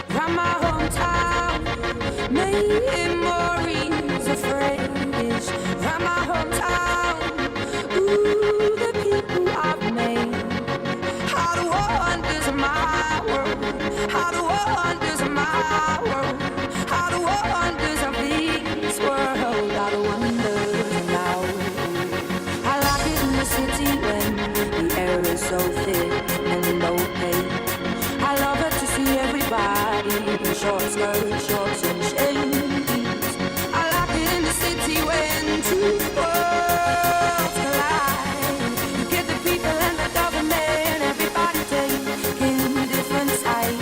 From my hometown, memories of friends. From my hometown, ooh, the people I've made. How the wonders of my world, how the wonders of my world, how the wonders of this world, how the wonders of my world. I like it in the city when the air is so thick and no pain. I love it to see everybody in short skirts, shorts and shades. I like it in the city when two worlds collide. You get the people and the government, everybody taking different sides.